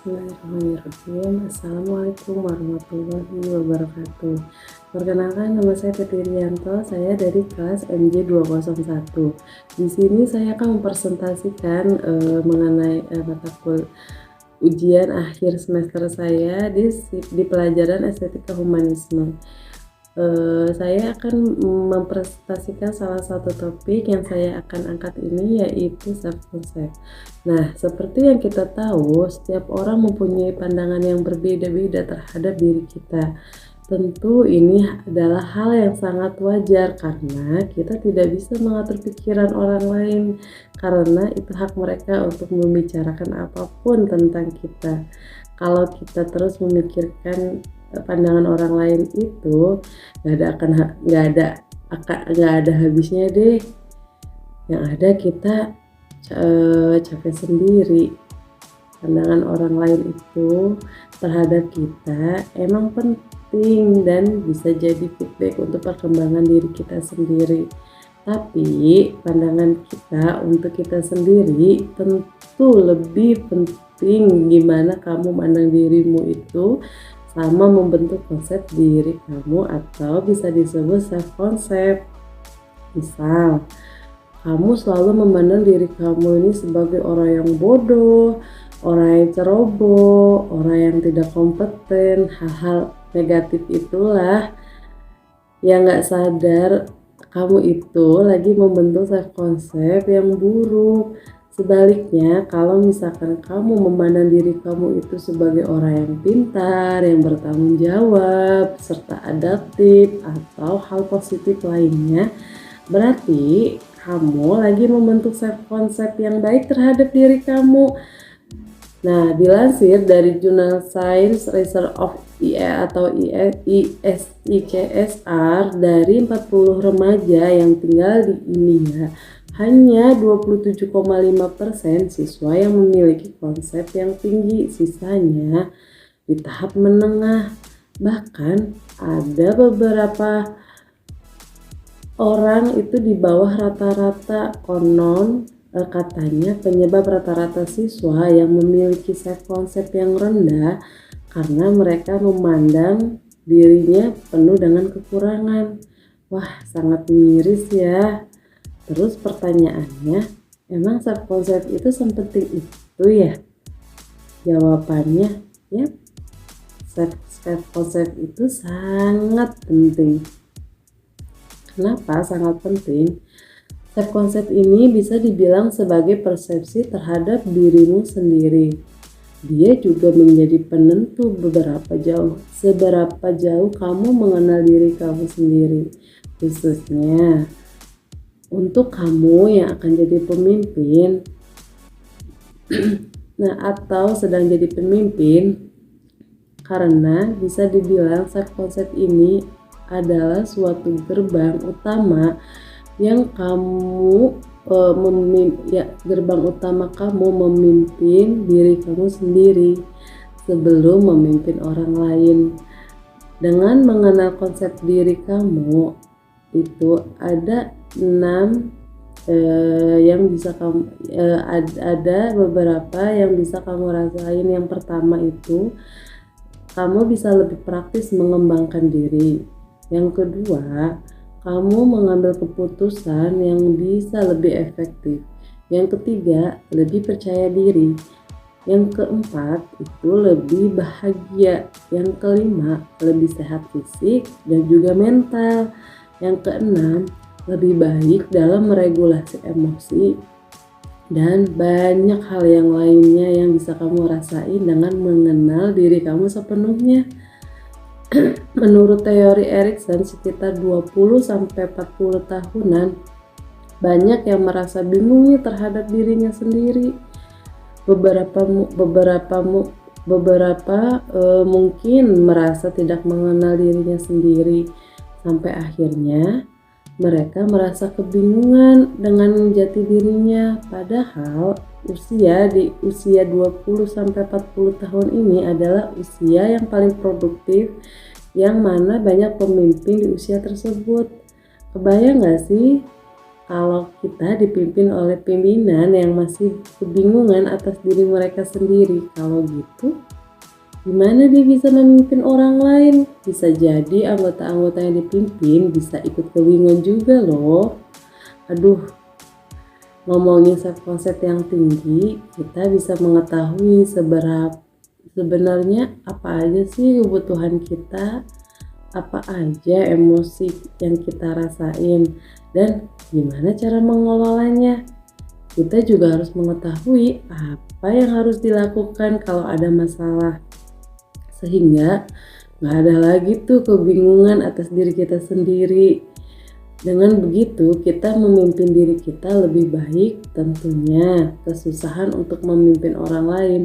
Bismillahirrahmanirrahim. Assalamualaikum warahmatullahi wabarakatuh. Perkenalkan, nama saya Titi Rianto. Saya dari kelas MJ 201. Di sini saya akan mempresentasikan mengenai mata kuliah ujian akhir semester saya di pelajaran Estetika Humanisme. Saya akan mempresentasikan salah satu topik yang saya akan angkat ini, yaitu self concept. Nah, seperti yang kita tahu, setiap orang mempunyai pandangan yang berbeda-beda terhadap diri kita. Tentu ini adalah hal yang sangat wajar karena kita tidak bisa mengatur pikiran orang lain, karena itu hak mereka untuk membicarakan apapun tentang kita. Kalau kita terus memikirkan pandangan orang lain itu nggak ada habisnya deh. Yang ada kita capek sendiri. Pandangan orang lain itu terhadap kita emang penting dan bisa jadi feedback untuk perkembangan diri kita sendiri. Tapi pandangan kita untuk kita sendiri tentu lebih penting gimana kamu mandang dirimu itu, sama membentuk konsep diri kamu atau bisa disebut self concept. Misal, kamu selalu memandang diri kamu ini sebagai orang yang bodoh, orang yang ceroboh, orang yang tidak kompeten. Hal-hal negatif itulah yang gak sadar kamu itu lagi membentuk self concept yang buruk. Sebaliknya, kalau misalkan kamu memandang diri kamu itu sebagai orang yang pintar, yang bertanggung jawab, serta adaptif atau hal positif lainnya, berarti kamu lagi membentuk self concept yang baik terhadap diri kamu. Nah, dilansir dari jurnal Science Research of IE atau ICSR, dari 40 remaja yang tinggal di India, hanya 27,5% siswa yang memiliki konsep yang tinggi, sisanya di tahap menengah. Bahkan ada beberapa orang itu di bawah rata-rata. Konon katanya penyebab rata-rata siswa yang memiliki self concept yang rendah karena mereka memandang dirinya penuh dengan kekurangan. Wah, sangat miris ya. Terus pertanyaannya, emang self concept itu sepenting itu ya? Jawabannya, ya, self concept itu sangat penting. Kenapa sangat penting? Self concept ini bisa dibilang sebagai persepsi terhadap dirimu sendiri. Dia juga menjadi penentu seberapa jauh kamu mengenal diri kamu sendiri, khususnya untuk kamu yang akan jadi pemimpin. Nah, atau sedang jadi pemimpin, karena bisa dibilang self concept ini adalah suatu gerbang utama yang gerbang utama kamu memimpin diri kamu sendiri sebelum memimpin orang lain. Dengan mengenal konsep diri kamu itu ada 6 yang bisa kamu ada beberapa yang bisa kamu rasain. Yang pertama itu kamu bisa lebih praktis mengembangkan diri. Yang kedua, kamu mengambil keputusan yang bisa lebih efektif. Yang ketiga, lebih percaya diri. Yang keempat, itu lebih bahagia. Yang kelima, lebih sehat fisik dan juga mental. Yang keenam, lebih baik dalam meregulasi emosi. Dan banyak hal yang lainnya yang bisa kamu rasain dengan mengenal diri kamu sepenuhnya. Menurut teori Erikson, sekitar 20-40 tahunan banyak yang merasa bingung terhadap dirinya sendiri. Beberapa mungkin merasa tidak mengenal dirinya sendiri, sampai akhirnya mereka merasa kebingungan dengan jati dirinya. Padahal di usia 20-40 tahun ini adalah usia yang paling produktif, yang mana banyak pemimpin di usia tersebut. Kebayang gak sih kalau kita dipimpin oleh pimpinan yang masih kebingungan atas diri mereka sendiri. Kalau gitu, gimana dia bisa memimpin orang lain? Bisa jadi anggota-anggota yang dipimpin bisa ikut kebingungan juga loh. Aduh, ngomongin self concept yang tinggi, kita bisa mengetahui sebenarnya apa aja sih kebutuhan kita, apa aja emosi yang kita rasain, dan gimana cara mengelolanya. Kita juga harus mengetahui apa yang harus dilakukan kalau ada masalah, sehingga nggak ada lagi tuh kebingungan atas diri kita sendiri. Dengan begitu, kita memimpin diri kita lebih baik, tentunya kesusahan untuk memimpin orang lain.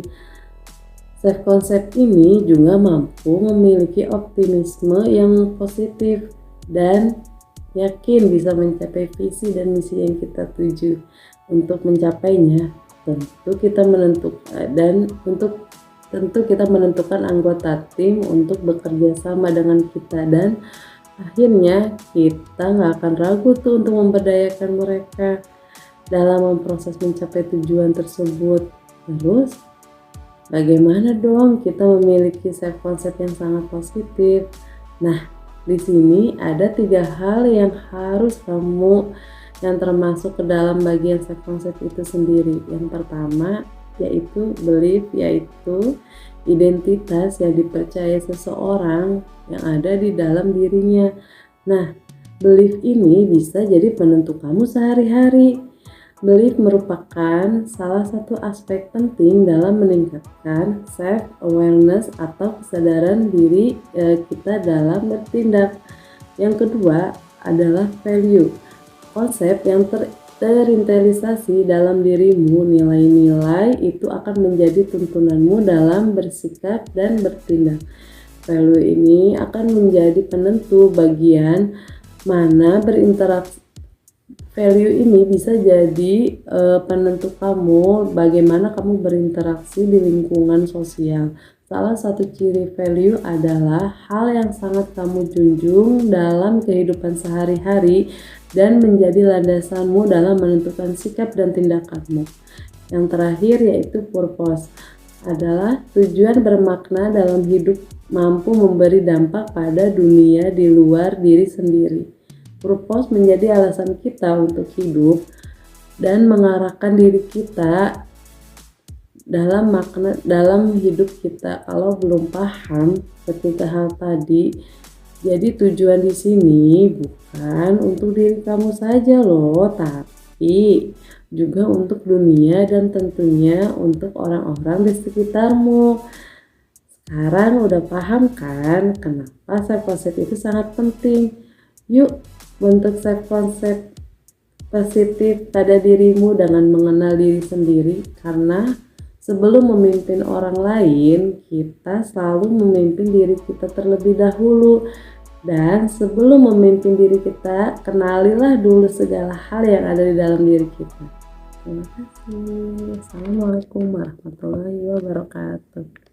Self concept ini juga mampu memiliki optimisme yang positif dan yakin bisa mencapai visi dan misi yang kita tuju. Untuk mencapainya, tentu kita menentukan anggota tim untuk bekerja sama dengan kita, dan akhirnya kita nggak akan ragu tuh untuk memberdayakan mereka dalam memproses mencapai tujuan tersebut. Terus bagaimana dong kita memiliki self concept yang sangat positif? Nah, di sini ada 3 hal yang harus kamu yang termasuk ke dalam bagian self concept itu sendiri. Yang pertama yaitu belief, yaitu identitas yang dipercaya seseorang yang ada di dalam dirinya. Nah, belief ini bisa jadi penentu kamu sehari-hari. Belief merupakan salah satu aspek penting dalam meningkatkan self-awareness atau kesadaran diri kita dalam bertindak. Yang kedua adalah value, konsep yang terinternalisasi dalam dirimu. Nilai-nilai itu akan menjadi tuntunanmu dalam bersikap dan bertindak. Value ini akan menjadi penentu bagian mana berinteraksi. Value ini bisa jadi penentu kamu bagaimana kamu berinteraksi di lingkungan sosial. Salah satu ciri value adalah hal yang sangat kamu junjung dalam kehidupan sehari-hari dan menjadi landasanmu dalam menentukan sikap dan tindakanmu. Yang terakhir yaitu purpose, adalah tujuan bermakna dalam hidup, mampu memberi dampak pada dunia di luar diri sendiri. Purpose menjadi alasan kita untuk hidup dan mengarahkan diri kita dalam hidup kita. Kalau belum paham ketika hal tadi, jadi tujuan di sini bukan untuk diri kamu saja loh, tapi juga untuk dunia dan tentunya untuk orang-orang di sekitarmu. Sekarang udah paham kan kenapa self concept itu sangat penting? Yuk bentuk self concept positif pada dirimu dengan mengenal diri sendiri, karena sebelum memimpin orang lain, kita selalu memimpin diri kita terlebih dahulu. Dan sebelum memimpin diri kita, kenalilah dulu segala hal yang ada di dalam diri kita. Terima kasih. Assalamualaikum warahmatullahi wabarakatuh.